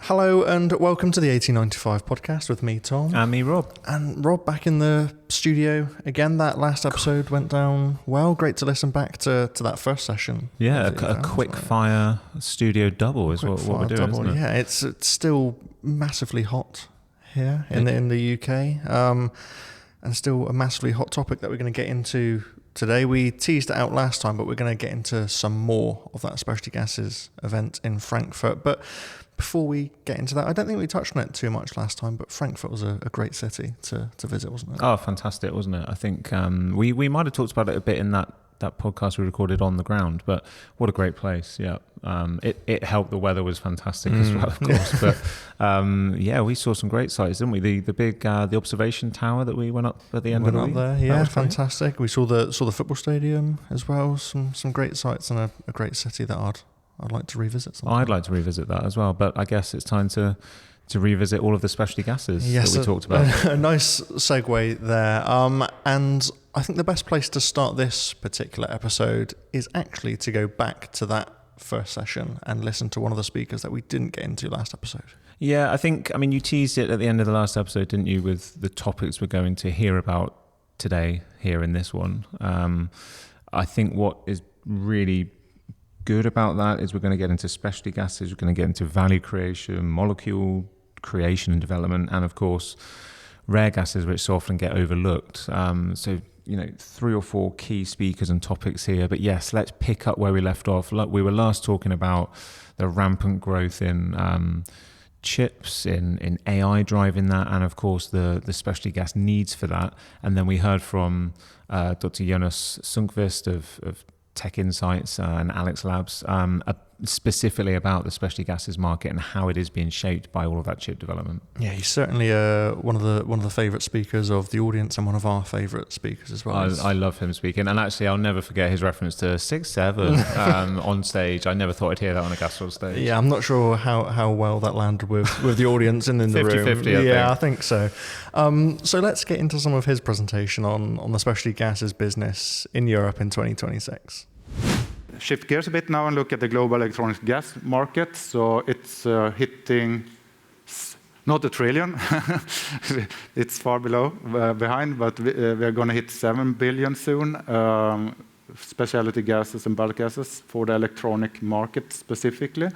Hello and welcome to the 1895 podcast with me, Tom. And me, Rob. And Rob back in the studio again. That last episode went down well. Great to listen back to that first session. Yeah, a quick fire studio double is what we're doing, isn't it? Yeah, it's still massively hot here in the UK, and still a massively hot topic that we're going to get into today. We teased it out last time, but we're going to get into some more of that specialty gases event in Frankfurt. But before we get into that, I don't think we touched on it too much last time, but Frankfurt was a great city to visit, wasn't it? Oh, fantastic, wasn't it? I think we might have talked about it a bit in that podcast we recorded on the ground, but what a great place, yeah. It helped the weather was fantastic as well, of course. But we saw some great sights, didn't we? The big the observation tower that we went up at the end of the week. There, yeah, fantastic. Great. We saw the football stadium as well. Some great sights and a great city that I'd like to revisit sometime. I'd like to revisit that as well, but I guess it's time to revisit all of the specialty gases that we talked about. A nice segue there. And I think the best place to start this particular episode is actually to go back to that first session and listen to one of the speakers that we didn't get into last episode. Yeah, you teased it at the end of the last episode, didn't you, with the topics we're going to hear about today here in this one. I think what is really good about that is we're going to get into specialty gases, we're going to get into value creation, molecule creation and development, and of course rare gases, which so often get overlooked. So 3 or 4 key speakers and topics here, but yes, let's pick up where we left off. We were last talking about the rampant growth in chips, in AI driving that, and of course the specialty gas needs for that. And then we heard from Dr. Jonas Sundqvist of TechInsights and Alex Labs, specifically about the specialty gases market and how it is being shaped by all of that chip development. Yeah, he's certainly one of the favourite speakers of the audience and one of our favourite speakers as well. I love him speaking, and actually I'll never forget his reference to 6-7 on stage. I never thought I'd hear that on a gasworld stage. Yeah, I'm not sure how well that landed with the audience and in the 50-50, room. I think so. So let's get into some of his presentation on the specialty gases business in Europe in 2026. Shift gears a bit now and look at the global electronic gas market. So it's hitting not $1 trillion. It's far behind, but we are going to hit 7 billion soon. Specialty gases and bulk gases for the electronic market specifically.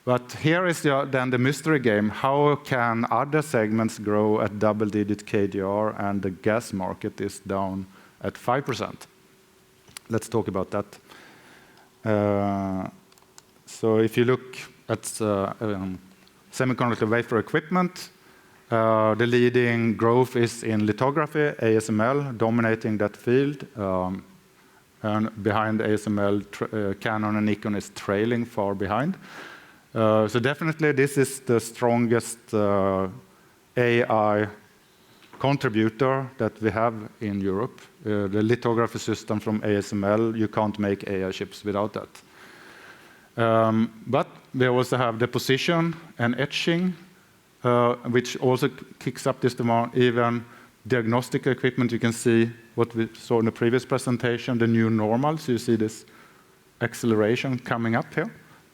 But here is then the mystery game. How can other segments grow at double-digit KDR and the gas market is down at 5%? Let's talk about that. So if you look at semiconductor wafer equipment, the leading growth is in lithography, ASML dominating that field. And behind ASML, Canon and Nikon is trailing far behind. So definitely this is the strongest AI contributor that we have in Europe. The lithography system from ASML, you can't make AI chips without that. But we also have deposition and etching, which also kicks up this demand. Even diagnostic equipment, you can see what we saw in the previous presentation, the new normal. So you see this acceleration coming up here.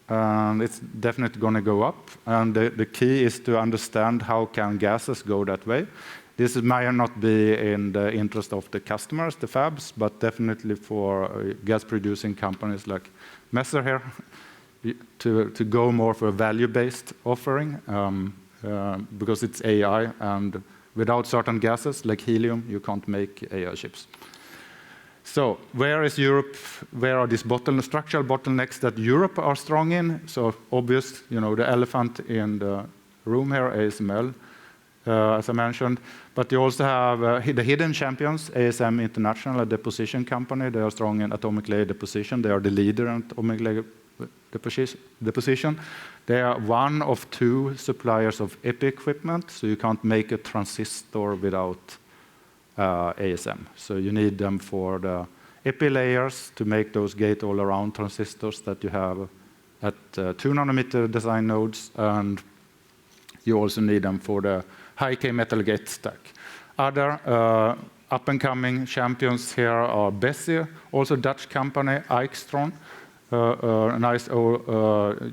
And it's definitely going to go up. And the key is to understand how can gases go that way. This might not be in the interest of the customers, the fabs, but definitely for gas-producing companies like Messer here to go more for a value-based offering because it's AI, and without certain gases like helium, you can't make AI chips. So where is Europe? Where are these structural bottlenecks that Europe are strong in? So obvious, the elephant in the room here, ASML. As I mentioned, but you also have the hidden champions, ASM International, a deposition company. They are strong in atomic layer deposition. They are the leader in atomic layer deposition. They are one of 2 suppliers of EPI equipment, so you can't make a transistor without ASM. So you need them for the EPI layers to make those gate-all-around transistors that you have at 2 nanometer design nodes, and you also need them for the high-K metal gate stack. Other up-and-coming champions here are Besi, also Dutch company, Eichstron, a nice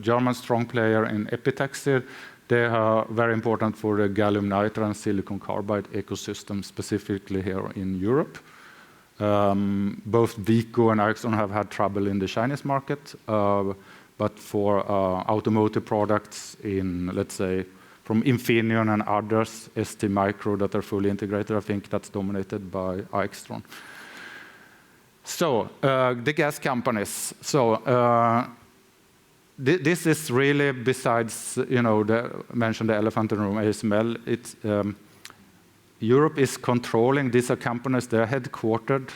German strong player in epitaxy. They are very important for the gallium nitride and silicon carbide ecosystem, specifically here in Europe. Both Vico and Ericsson have had trouble in the Chinese market, but for automotive products in, let's say, from Infineon and others, ST Micro that are fully integrated, I think that's dominated by Ericsson. So the gas companies. So this is really, besides mentioned the elephant in the room, ASML. It's Europe is controlling. These are companies. They're headquartered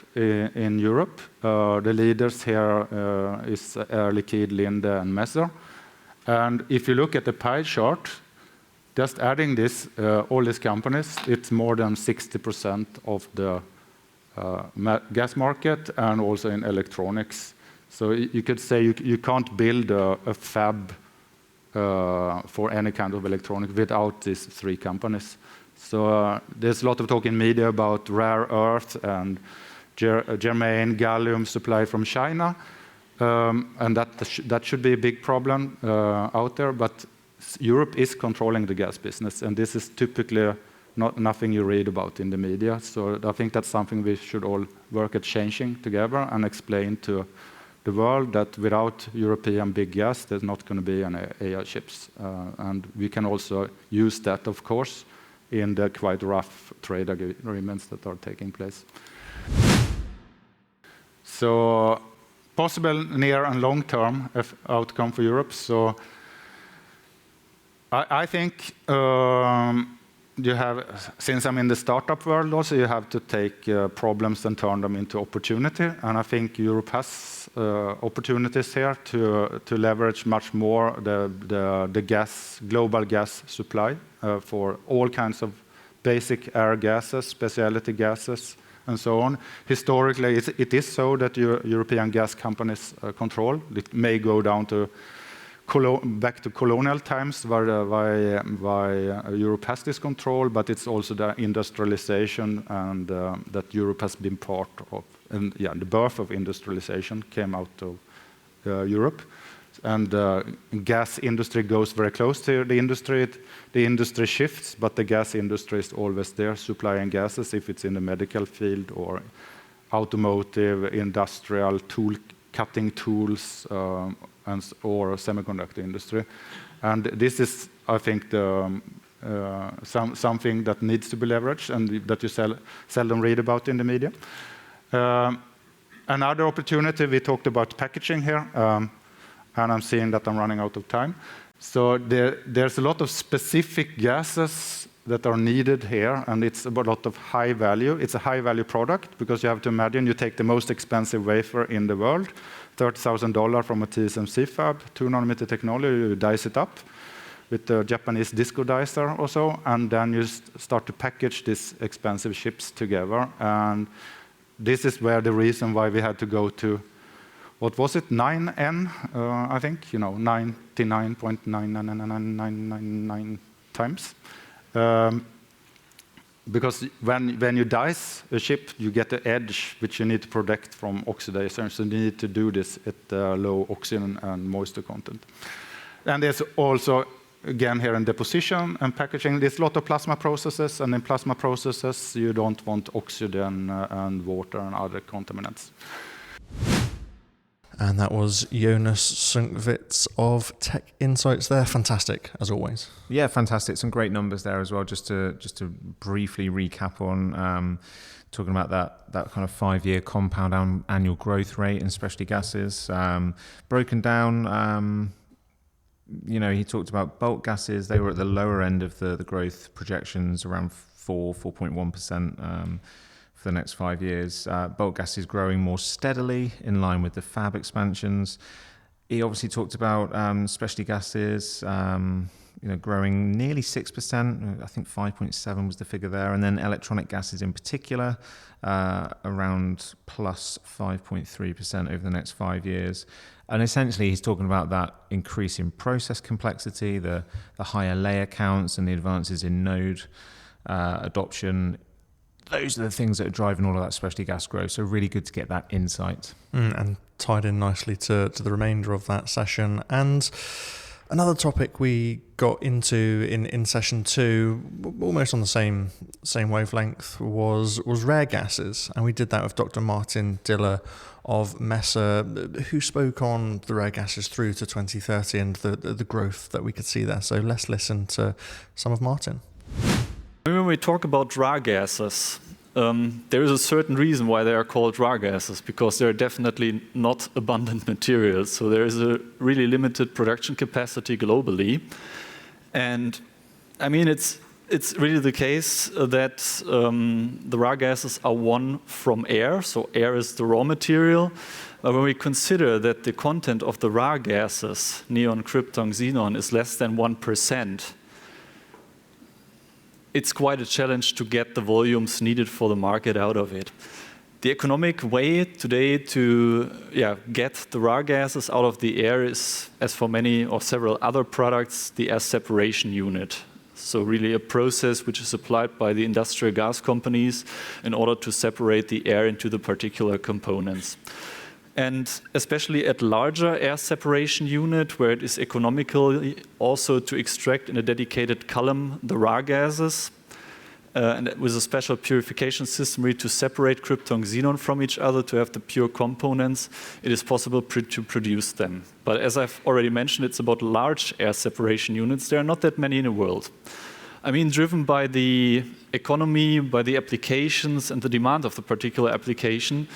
in Europe. The leaders here is Air Liquide, Linde, and Messer. And if you look at the pie chart, just adding this, all these companies, it's more than 60% of the gas market, and also in electronics. So you could say you can't build a fab for any kind of electronic without these three companies. So there's a lot of talk in media about rare earth and germane gallium supply from China, and that should be a big problem out there. But Europe is controlling the gas business, and this is typically nothing you read about in the media. So I think that's something we should all work at changing together and explain to the world that without European big gas, there's not going to be any AI chips. And we can also use that, of course, in the quite rough trade agreements that are taking place. So possible near and long-term outcome for Europe. So I think you have, since I'm in the startup world also, you have to take problems and turn them into opportunity. And I think Europe has opportunities here to leverage much more the global gas supply for all kinds of basic air gases, specialty gases, and so on. Historically, it is so that European gas companies control. It may go down to back to colonial times, why Europe has this control, but it's also the industrialization and that Europe has been part of. And yeah, the birth of industrialization came out of Europe. And gas industry goes very close to the industry. The industry shifts, but the gas industry is always there, supplying gases, if it's in the medical field or automotive, industrial, cutting tools, or semiconductor industry. And this is, I think, something that needs to be leveraged and that you seldom read about in the media. Another opportunity, we talked about packaging here, and I'm seeing that I'm running out of time. So there's a lot of specific gases that are needed here, and it's a lot of high value. It's a high value product because you have to imagine you take the most expensive wafer in the world, $30,000 from a TSMC fab, 2nm technology, you dice it up with the Japanese disco dicer or so, and then you start to package these expensive chips together. And this is where the reason why we had to go to, what was it, 9N, I think, 99.9999999 times. Because when you dice a chip, you get the edge which you need to protect from oxidation. So you need to do this at low oxygen and moisture content. And there's also, again, here in deposition and packaging, there's a lot of plasma processes. And in plasma processes, you don't want oxygen and water and other contaminants. And that was Jonas Sundqvist of TechInsights there. Fantastic, as always. Yeah, fantastic. Some great numbers there as well. Just to briefly recap on talking about that kind of 5-year compound annual growth rate in specialty gases. Broken down, he talked about bulk gases. They were at the lower end of the growth projections, around 4.1%. For the next 5 years. Bulk gas is growing more steadily in line with the fab expansions. He obviously talked about specialty gases, growing nearly 6%. I think 5.7 was the figure there. And then electronic gases in particular, around plus 5.3% over the next 5 years. And essentially, he's talking about that increase in process complexity, the higher layer counts, and the advances in node adoption. Those are the things that are driving all of that specialty gas growth. So really good to get that insight. And tied in nicely to the remainder of that session. And Another topic we got into in session 2, almost on the same wavelength, was rare gases, and we did that with Dr. Martin Dilla of Messer, who spoke on the rare gases through to 2030 and the growth that we could see there. So let's listen to some of Martin. When we talk about rare gases, there is a certain reason why they are called rare gases, because they're definitely not abundant materials. So there is a really limited production capacity globally. And I mean, it's really the case that the rare gases are won from air. So air is the raw material. But when we consider that the content of the rare gases, neon, krypton, xenon, is less than 1%, it's quite a challenge to get the volumes needed for the market out of it. The economic way today to get the rare gases out of the air is, as for many or several other products, the air separation unit. So really a process which is applied by the industrial gas companies in order to separate the air into the particular components. And especially at larger air separation unit, where it is economical also to extract in a dedicated column the rare gases, and with a special purification system really to separate krypton, xenon from each other to have the pure components, it is possible to produce them. But as I've already mentioned, it's about large air separation units. There are not that many in the world. I mean, driven by the economy, by the applications and the demand of the particular application,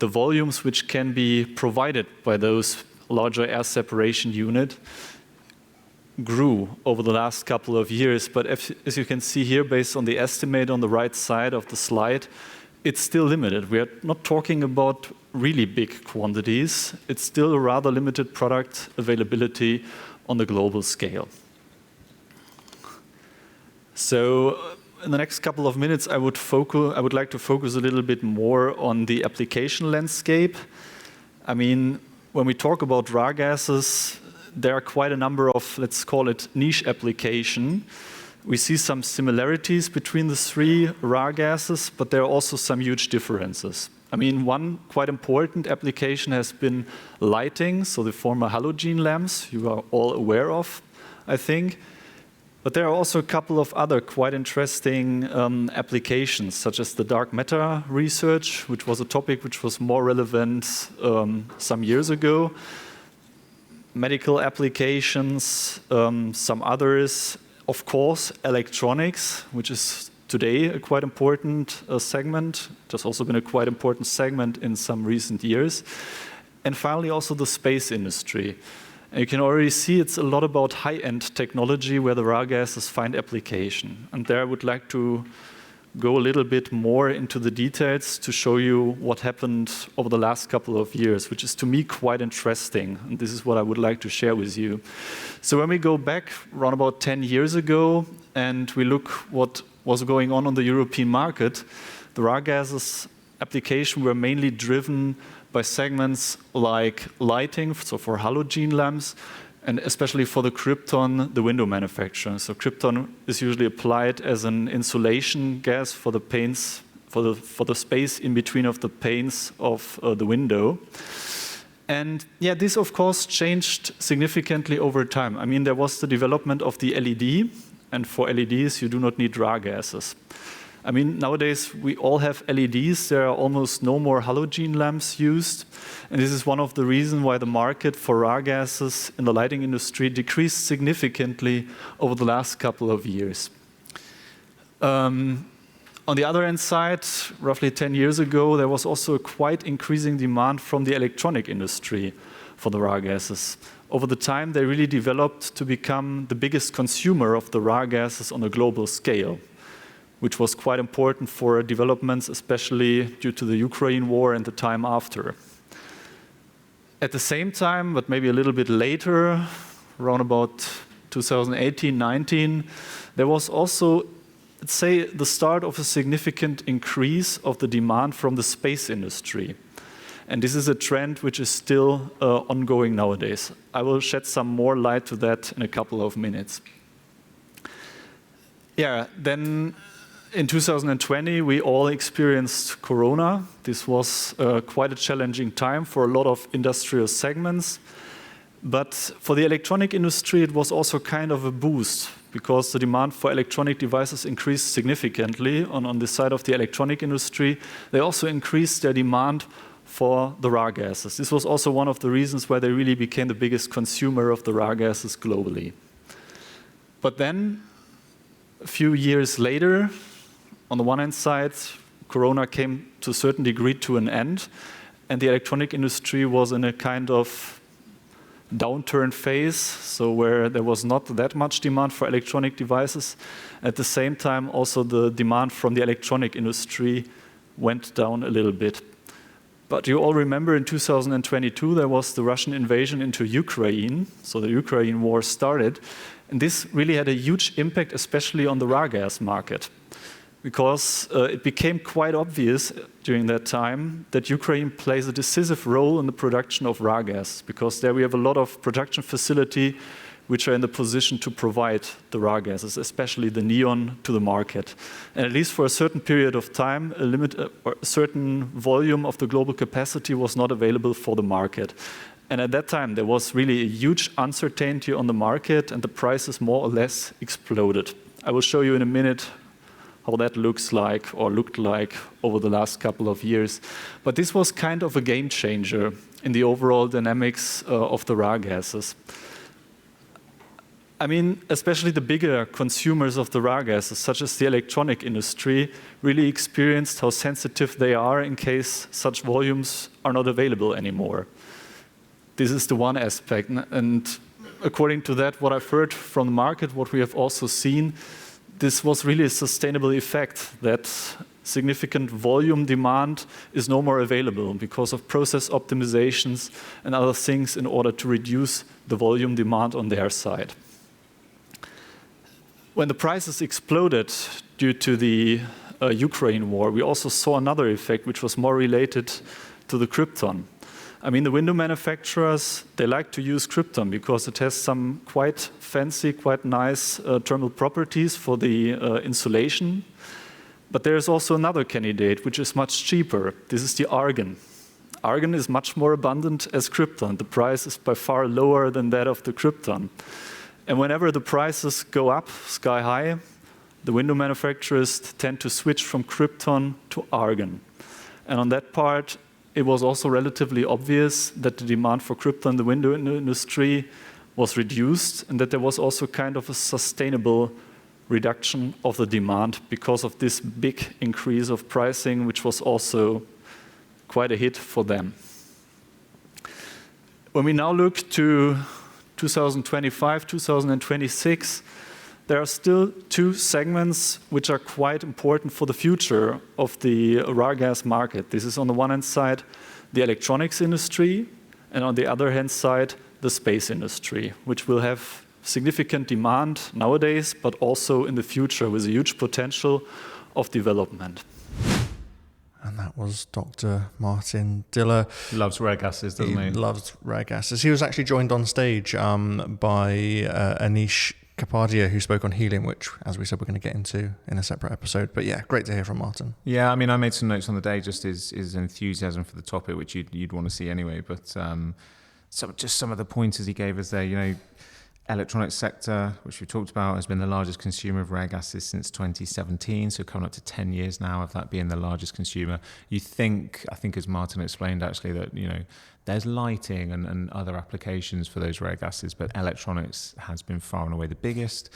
the volumes which can be provided by those larger air separation unit grew over the last couple of years. But as you can see here, based on the estimate on the right side of the slide, it's still limited. We are not talking about really big quantities. It's still a rather limited product availability on the global scale. So in the next couple of minutes, I would like to focus a little bit more on the application landscape. I mean, when we talk about rare gases, there are quite a number of, let's call it, niche application. We see some similarities between the three rare gases, but there are also some huge differences. I mean, one quite important application has been lighting, so the former halogen lamps you are all aware of, I think. But there are also a couple of other quite interesting applications, such as the dark matter research, which was a topic which was more relevant some years ago. Medical applications, some others. Of course, electronics, which is today a quite important segment. It has also been a quite important segment in some recent years. And finally, also the space industry. And you can already see it's a lot about high-end technology where the rare gases find application. And there I would like to go a little bit more into the details to show you what happened over the last couple of years, which is to me quite interesting. And this is what I would like to share with you. So when we go back around about 10 years ago and we look what was going on the European market, the rare gases application were mainly driven by segments like lighting, so for halogen lamps, and especially for the krypton, the window manufacturer. So krypton is usually applied as an insulation gas for the panes, for the space in between of the panes of the window. And yeah, this of course changed significantly over time. I mean, there was the development of the LED, and for LEDs you do not need rare gases. I mean, nowadays we all have LEDs. There are almost no more halogen lamps used. And this is one of the reasons why the market for rare gases in the lighting industry decreased significantly over the last couple of years. On the other hand side, roughly 10 years ago, there was also a quite increasing demand from the electronic industry for the rare gases. Over the time, they really developed to become the biggest consumer of the rare gases on a global scale, which was quite important for developments, especially due to the Ukraine war and the time after. At the same time, but maybe a little bit later, around about 2018-19, there was also, let's say, the start of a significant increase of the demand from the space industry. And this is a trend which is still ongoing nowadays. I will shed some more light to that in a couple of minutes. Yeah, then in 2020, we all experienced Corona. This was quite a challenging time for a lot of industrial segments. But for the electronic industry, it was also kind of a boost because the demand for electronic devices increased significantly. On the side of the electronic industry, they also increased their demand for the raw gases. This was also one of the reasons why they really became the biggest consumer of the raw gases globally. But then, a few years later, on the one hand side, Corona came to a certain degree to an end, and the electronic industry was in a kind of downturn phase, so where there was not that much demand for electronic devices. At the same time, also the demand from the electronic industry went down a little bit. But you all remember in 2022, there was the Russian invasion into Ukraine, so the Ukraine war started, and this really had a huge impact, especially on the raw gas market, because it became quite obvious during that time that Ukraine plays a decisive role in the production of raw gas, because there we have a lot of production facility which are in the position to provide the raw gases, especially the neon, to the market. And at least for a certain period of time, a certain volume of the global capacity was not available for the market. And at that time, there was really a huge uncertainty on the market, and the prices more or less exploded. I will show you in a minute how that looks like or looked like over the last couple of years. But this was kind of a game changer in the overall dynamics of the raw gases. I mean, especially the bigger consumers of the raw gases, such as the electronic industry, really experienced how sensitive they are in case such volumes are not available anymore. This is the one aspect. And according to that, what I've heard from the market, what we have also seen, this was really a sustainable effect, that significant volume demand is no more available because of process optimizations and other things in order to reduce the volume demand on their side. When the prices exploded due to the Ukraine war, we also saw another effect which was more related to the krypton. I mean, the window manufacturers, they like to use krypton because it has some quite fancy, quite nice thermal properties for the insulation. But there's also another candidate which is much cheaper. This is the argon. Argon is much more abundant as krypton. The price is by far lower than that of the krypton. And whenever the prices go up sky high, the window manufacturers tend to switch from krypton to argon. And on that part, it was also relatively obvious that the demand for krypton in the window industry was reduced, and that there was also kind of a sustainable reduction of the demand because of this big increase of pricing, which was also quite a hit for them. When we now look to 2025, 2026, there are still two segments which are quite important for the future of the raw gas market. This is on the one hand side, the electronics industry, and on the other hand side, the space industry, which will have significant demand nowadays, but also in the future with a huge potential of development. And that was Dr. Martin Dilla. Loves rare gases, doesn't he? He loves rare gases. He was actually joined on stage by Anish Kapadia, who spoke on helium, which, as we said, we're going to get into in a separate episode. But yeah, great to hear from Martin. Yeah, I mean, I made some notes on the day, just his enthusiasm for the topic, which you'd want to see anyway. But just some of the pointers he gave us there, you know, electronics sector, which we talked about, has been the largest consumer of rare gases since 2017, so coming up to 10 years now of that being the largest consumer. I think as Martin explained actually, that, you know, there's lighting and other applications for those rare gases, but electronics has been far and away the biggest.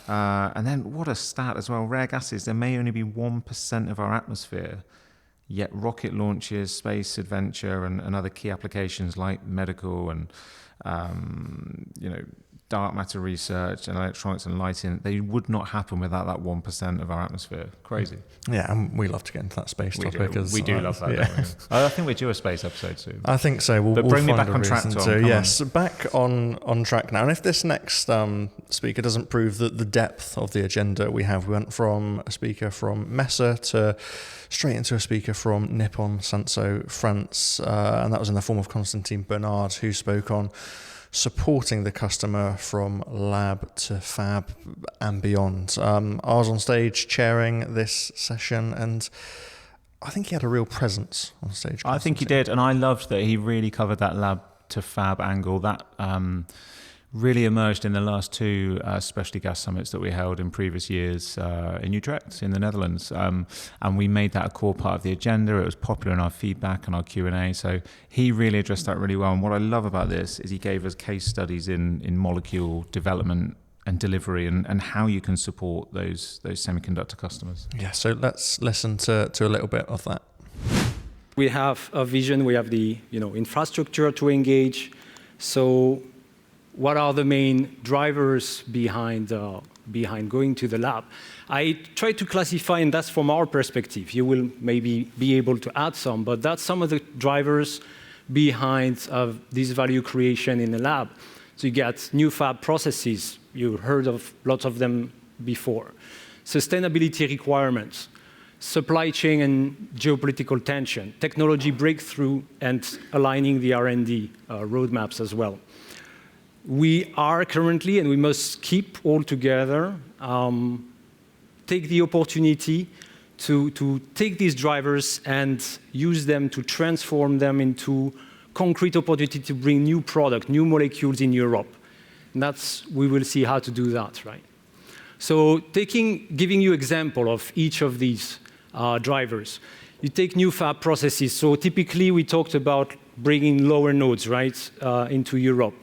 And then what a stat as well, rare gases, there may only be 1% of our atmosphere, yet rocket launches, space adventure and other key applications like medical and, you know, dark matter research and electronics and lighting, they would not happen without that 1% of our atmosphere. Crazy. Yeah, and we love to get into that space topic. We do love that, don't we? I think we'll do a space episode soon. I think so. But bring me find back on track, Tom. So, yes, back on track now. And if this next speaker doesn't prove the depth of the agenda we have, we went from a speaker from Mesa to straight into a speaker from Nippon, Sanso, France, and that was in the form of Constantin Bernard, who spoke on supporting the customer from lab to fab and beyond. I was on stage chairing this session, and I think he had a real presence on stage. I think he did, and I loved that he really covered that lab to fab angle, that really emerged in the last two specialty gas summits that we held in previous years in Utrecht in the Netherlands, and we made that a core part of the agenda. It was popular in our feedback and our Q&A, so he really addressed that really well. And what I love about this is he gave us case studies in molecule development and delivery, and how you can support those semiconductor customers. Yeah, so let's listen to a little bit of that. We have a vision, we have the infrastructure to engage. So what are the main drivers behind going to the lab? I try to classify, and that's from our perspective. You will maybe be able to add some, but that's some of the drivers behind this value creation in the lab. So you get new fab processes. You heard of lots of them before. Sustainability requirements, supply chain and geopolitical tension, technology breakthrough, and aligning the R&D roadmaps as well. We are currently, and we must keep all together, take the opportunity to take these drivers and use them to transform them into concrete opportunity to bring new product, new molecules in Europe. And we will see how to do that, right? So giving you example of each of these drivers. You take new fab processes. So typically we talked about bringing lower nodes, right, into Europe.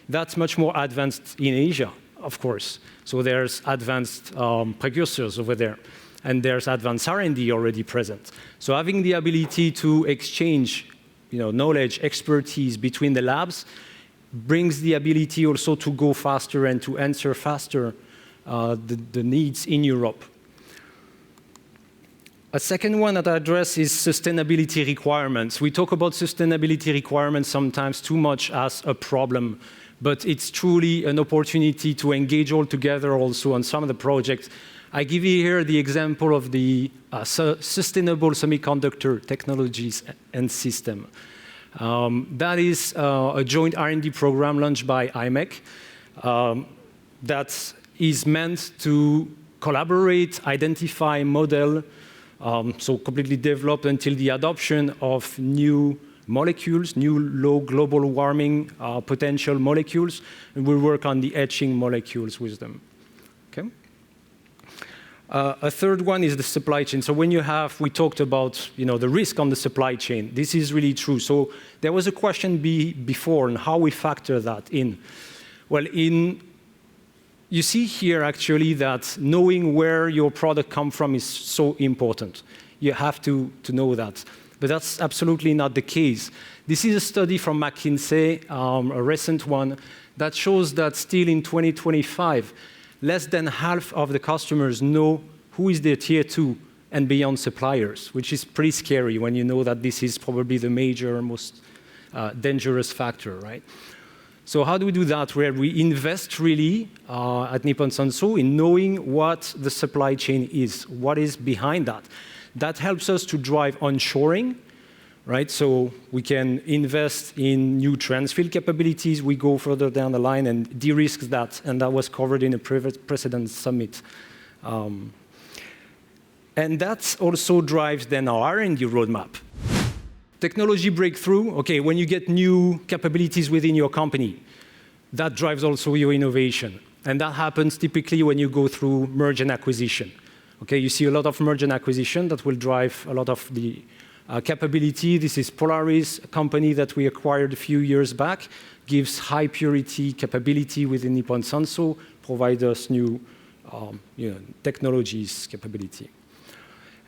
That's much more advanced in Asia, of course. So there's advanced precursors over there, and there's advanced R&D already present. So having the ability to exchange knowledge, expertise between the labs brings the ability also to go faster and to answer faster the needs in Europe. A second one that I address is sustainability requirements. We talk about sustainability requirements sometimes too much as a problem, but it's truly an opportunity to engage all together also on some of the projects. I give you here the example of the sustainable semiconductor technologies and system. That is a joint R&D program launched by IMEC that is meant to collaborate, identify, model, so completely developed until the adoption of new molecules, new low global warming potential molecules, and we'll work on the etching molecules with them. Okay. A third one is the supply chain. So when we talked about the risk on the supply chain. This is really true. So there was a question before on how we factor that in. Well, you see here actually that knowing where your product comes from is so important. You have to know that. But that's absolutely not the case. This is a study from McKinsey, a recent one, that shows that still in 2025, less than half of the customers know who is their tier 2 and beyond suppliers, which is pretty scary when you know that this is probably the major, most dangerous factor, right? So how do we do that? Where we invest really at Nippon Sanso in knowing what the supply chain is, what is behind that. That helps us to drive onshoring, right? So we can invest in new transfield capabilities. We go further down the line and de-risk that, and that was covered in a precedent summit. And that also drives then our R&D roadmap. Technology breakthrough, okay, when you get new capabilities within your company, that drives also your innovation. And that happens typically when you go through merge and acquisition. Okay, you see a lot of merge and acquisition that will drive a lot of the capability. This is Polaris, a company that we acquired a few years back, gives high purity capability within Nippon Sanso, provides us new technologies capability.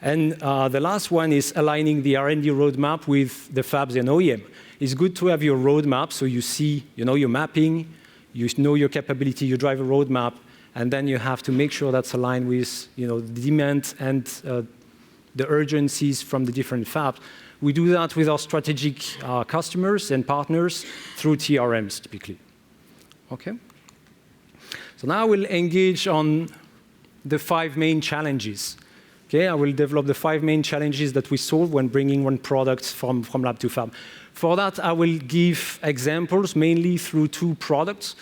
And the last one is aligning the R&D roadmap with the fabs and OEM. It's good to have your roadmap so you see, your mapping, you know your capability, you drive a roadmap, and then you have to make sure that's aligned with the demand and the urgencies from the different fabs. We do that with our strategic customers and partners through TRMs typically. Okay. So now I will engage on the 5 main challenges. Okay, I will develop the 5 main challenges that we solve when bringing one product from lab to fab. For that, I will give examples mainly through 2 products,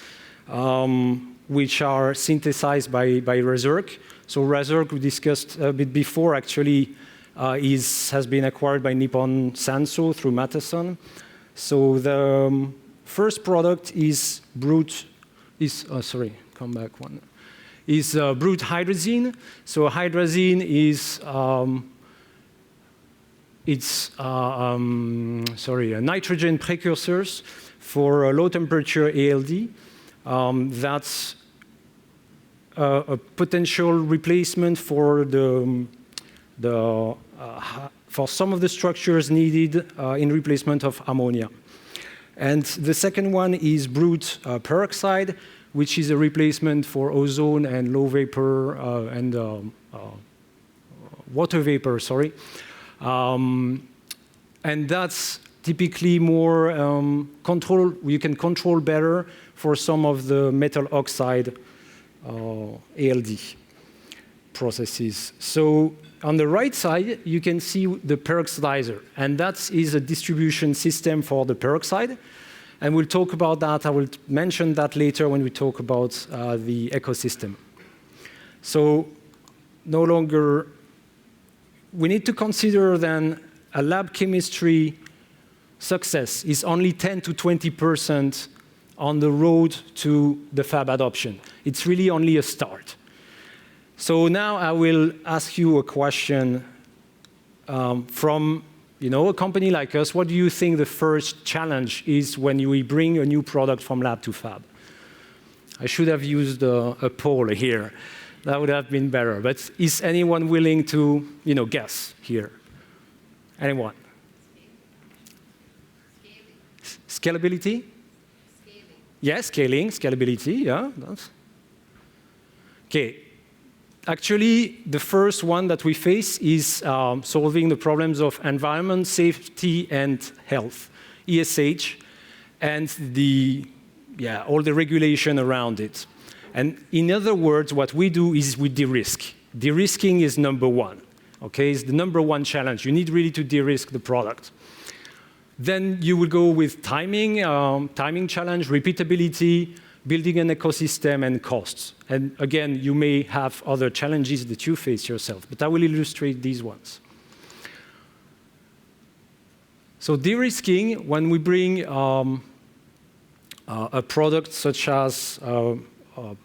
which are synthesized by Resurk. So Resurk, we discussed a bit before, actually has been acquired by Nippon Sanso through Matheson. So the First product is brute hydrazine. So hydrazine is nitrogen precursors for low temperature ALD. That's a potential replacement for for some of the structures needed in replacement of ammonia. And the second one is brute peroxide, which is a replacement for ozone and low vapor and water vapor, sorry. And that's typically more control. You can control better for some of the metal oxide ALD processes. So on the right side, you can see the peroxidizer, and that is a distribution system for the peroxide. And we'll talk about that. I will mention that later when we talk about the ecosystem. So no longer, we need to consider then a lab chemistry success is only 10 to 20% on the road to the fab adoption. It's really only a start. So now I will ask you a question from a company like us. What do you think the first challenge is when we bring a new product from lab to fab? I should have used a poll here. That would have been better. But is anyone willing to guess here? Anyone? Scalability? Yes, scaling, scalability, yeah. Okay. Actually, the first one that we face is solving the problems of environment, safety, and health, ESH, and all the regulation around it. And in other words, what we do is we de-risk. De-risking is number one. Okay, it's the number one challenge. You need really to de-risk the product. Then you will go with timing challenge, repeatability, building an ecosystem, and costs. And again, you may have other challenges that you face yourself, but I will illustrate these ones. So de-risking, when we bring a product such as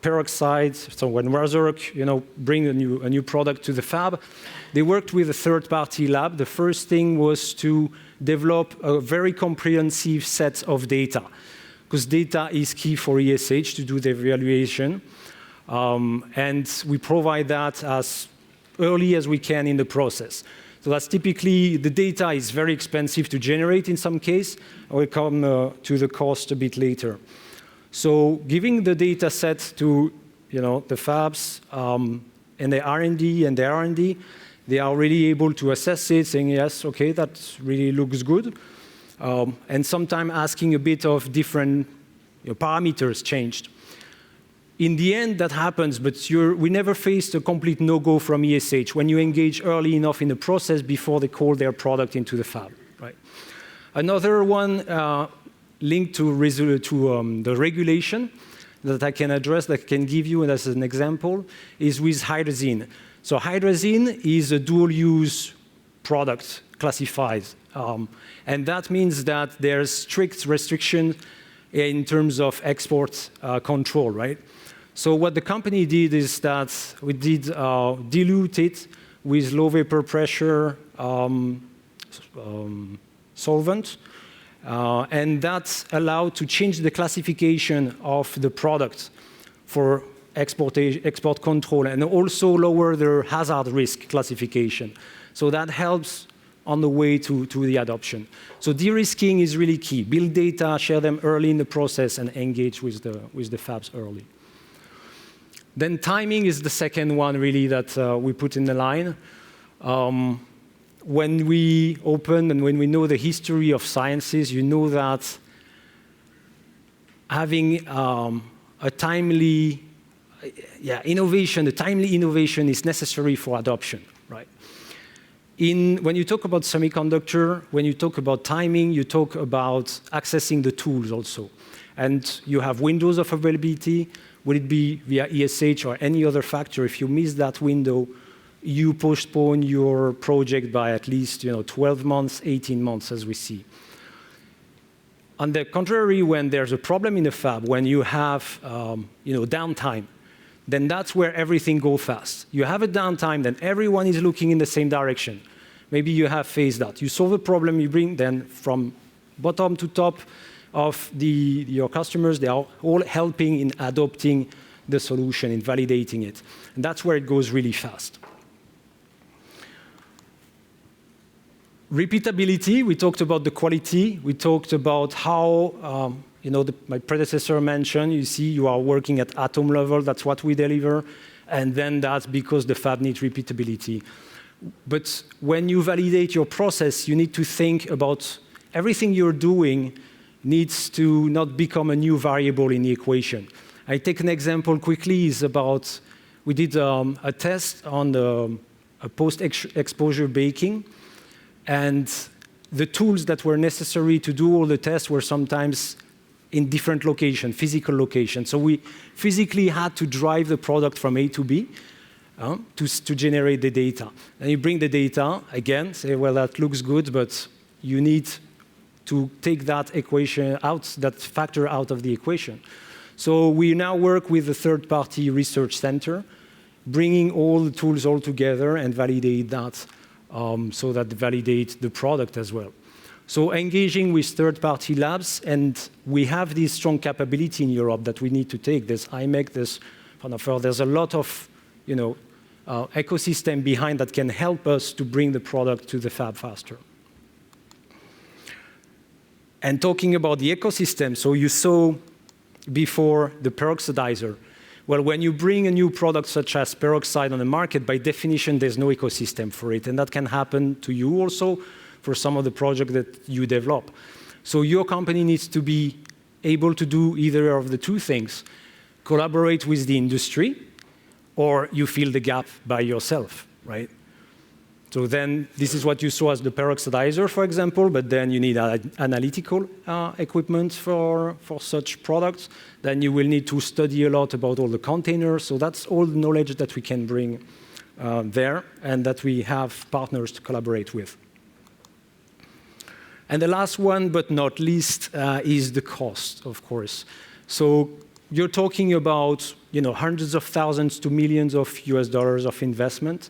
peroxide, so when Razork, bring a new product to the fab, they worked with a third-party lab. The first thing was to develop a very comprehensive set of data, because data is key for ESH to do the evaluation. And we provide that as early as we can in the process. So that's typically, the data is very expensive to generate in some case. I will come to the cost a bit later. So giving the data set to the fabs and the R&D, they are really able to assess it, saying, yes, okay, that really looks good. And sometimes asking a bit of different parameters changed. In the end, that happens, but we never faced a complete no-go from ESH when you engage early enough in the process before they call their product into the fab. Right? Another one linked to the regulation that I can address, that I can give you as an example, is with hydrazine. So hydrazine is a dual-use product classified. And that means that there's strict restriction in terms of export control, right? So what the company did is that we did dilute it with low vapor pressure solvent, and that allowed to change the classification of the product for export control, and also lower their hazard risk classification. So that helps on the way to the adoption. So de-risking is really key. Build data, share them early in the process, and engage with the fabs early. Then timing is the second one really that we put in the line. When we open and when we know the history of sciences, you know that having a timely innovation is necessary for adoption, right? When you talk about semiconductor, when you talk about timing, you talk about accessing the tools also. And you have windows of availability. Would it be via ESH or any other factor? If you miss that window, you postpone your project by at least 12 months, 18 months, as we see. On the contrary, when there's a problem in a fab, when you have downtime, then that's where everything goes fast. You have a downtime, then everyone is looking in the same direction. Maybe you have phased out. You solve a problem, you bring then from bottom to top of your customers, they are all helping in adopting the solution, in validating it. And that's where it goes really fast. Repeatability, we talked about the quality. We talked about how, my predecessor mentioned, you see, you are working at atom level. That's what we deliver. And then that's because the fab needs repeatability. But when you validate your process, you need to think about everything you're doing needs to not become a new variable in the equation. I take an example quickly, is about, we did a test on a post-exposure baking. And the tools that were necessary to do all the tests were sometimes in different locations, physical locations. So we physically had to drive the product from A to B to generate the data. And you bring the data, again, say, well, that looks good, but you need to take that equation out, that factor out of the equation. So we now work with a third-party research center, bringing all the tools all together and validate that. So that validate the product as well. So engaging with third-party labs, and we have this strong capability in Europe that we need to take. There's IMEC, there's a lot of ecosystem behind that can help us to bring the product to the fab faster. And talking about the ecosystem, so you saw before the peroxidizer. Well, when you bring a new product such as peroxide on the market, by definition, there's no ecosystem for it. And that can happen to you also for some of the projects that you develop. So your company needs to be able to do either of the two things, collaborate with the industry, or you fill the gap by yourself, right? So then this is what you saw as the peroxidizer, for example, but then you need analytical equipment for such products. Then you will need to study a lot about all the containers. So that's all the knowledge that we can bring there and that we have partners to collaborate with. And the last one, but not least, is the cost, of course. So you're talking about hundreds of thousands to millions of US dollars of investment.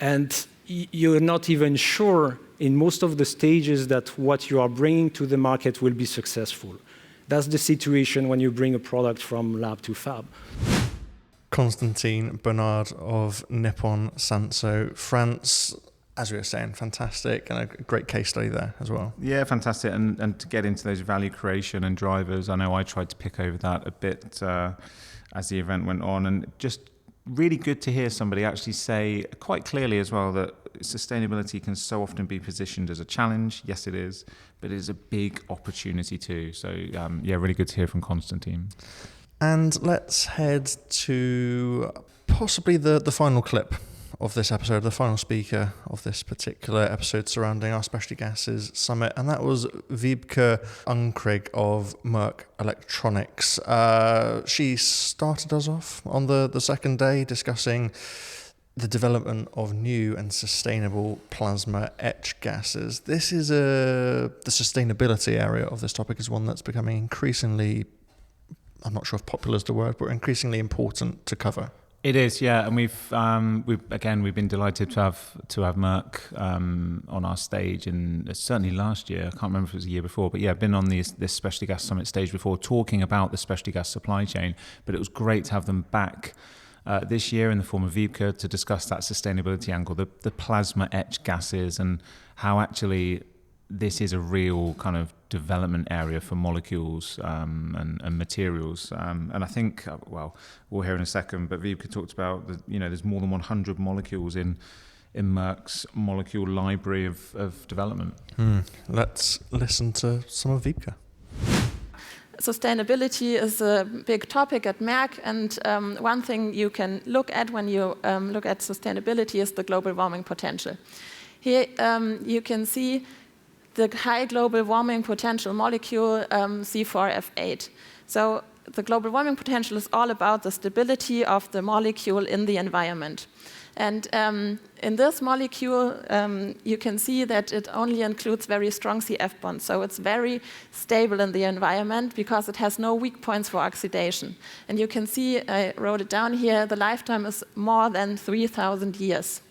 And you're not even sure in most of the stages that what you are bringing to the market will be successful. That's the situation when you bring a product from lab to fab. Constantin Bernard of Nippon Sanso, France, as we were saying, fantastic, and a great case study there as well. Yeah, fantastic, and to get into those value creation and drivers, I know I tried to pick over that a bit as the event went on, and just really good to hear somebody actually say quite clearly as well that sustainability can so often be positioned as a challenge. Yes, it is, but it is a big opportunity too. So really good to hear from Constantin. And let's head to possibly the final clip of this episode, the final speaker of this particular episode surrounding our Specialty Gases Summit, and that was Wiebke Unkrig of Merck Electronics. She started us off on the second day discussing the development of new and sustainable plasma etch gases. This is the sustainability area of this topic is one that's becoming increasingly, I'm not sure if popular is the word, but increasingly important to cover. It is, yeah, and we've been delighted to have Merck on our stage, and certainly last year. I can't remember if it was a year before, but yeah, I've been on this Specialty Gas Summit stage before, talking about the specialty gas supply chain. But it was great to have them back this year in the form of Wiebke to discuss that sustainability angle, the plasma etch gases, and how actually this is a real kind of development area for molecules and materials. And I think, well, we'll hear in a second, but Wiebke talked about, there's more than 100 molecules in Merck's molecule library of development. Let's listen to some of Wiebke. Sustainability is a big topic at Merck, and one thing you can look at when you look at sustainability is the global warming potential. Here you can see the high global warming potential molecule C4F8. So the global warming potential is all about the stability of the molecule in the environment. And in this molecule, you can see that it only includes very strong CF bonds. So it's very stable in the environment because it has no weak points for oxidation. And you can see, I wrote it down here, the lifetime is more than 3,000 years.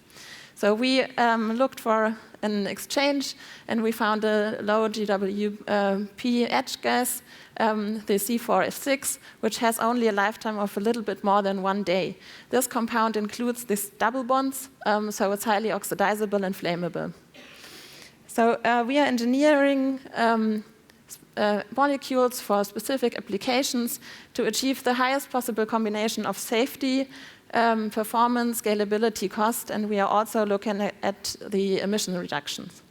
So we looked for an exchange, and we found a low GWP edge gas, the C4F6, which has only a lifetime of a little bit more than 1 day. This compound includes these double bonds, so it's highly oxidizable and flammable. So we are engineering molecules for specific applications to achieve the highest possible combination of safety, performance, scalability, cost, and we are also looking at the emission reductions.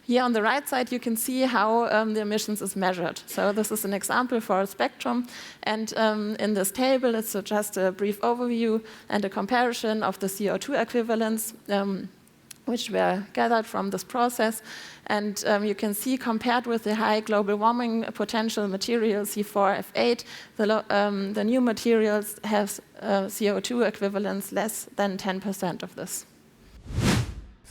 Here on the right side, you can see how the emissions is measured. So this is an example for a spectrum, and in this table, it's just a brief overview and a comparison of the CO2 equivalents, which were gathered from this process. And you can see, compared with the high global warming potential material C4F8, the new materials have CO2 equivalents less than 10% of this.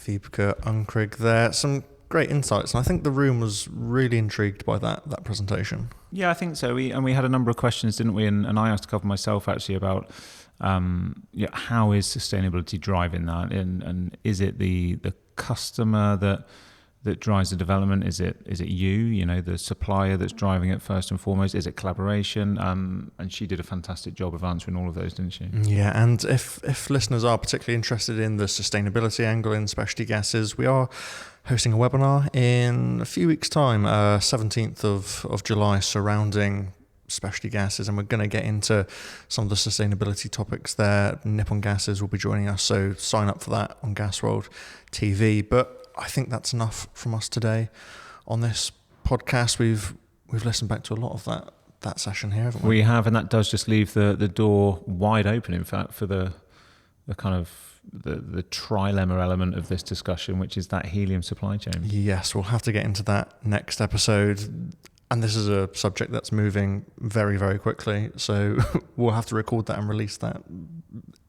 Wiebke, Unkrig there. Some great insights, and I think the room was really intrigued by that presentation. Yeah, I think so. We had a number of questions, didn't we? And I asked a couple myself actually about how is sustainability driving that, and is it the customer that drives the development? Is it you know, the supplier that's driving it first and foremost? Is it collaboration? And she did a fantastic job of answering all of those, didn't she? Yeah, and if listeners are particularly interested in the sustainability angle in specialty gases, we are hosting a webinar in a few weeks' time, 17th of July, surrounding specialty gases, and we're going to get into some of the sustainability topics there. Nippon Gases will be joining us, so sign up for that on Gasworld TV. But I think that's enough from us today on this podcast. We've listened back to a lot of that session here, haven't we? We have, and that does just leave the door wide open, in fact, for the kind of the trilemma element of this discussion, which is that helium supply chain. Yes, we'll have to get into that next episode. And this is a subject that's moving very, very quickly. So we'll have to record that and release that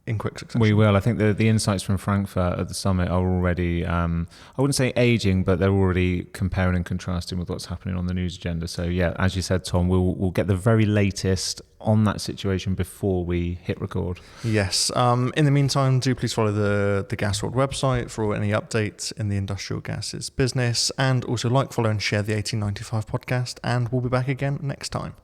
in quick succession. We will. I think the insights from Frankfurt at the summit are already, I wouldn't say aging, but they're already comparing and contrasting with what's happening on the news agenda. So yeah, as you said, Tom, we'll get the very latest on that situation before we hit record. Yes. In the meantime, do please follow the Gasworld website for any updates in the industrial gases business, and also like, follow and share the 1895 podcast, and we'll be back again next time.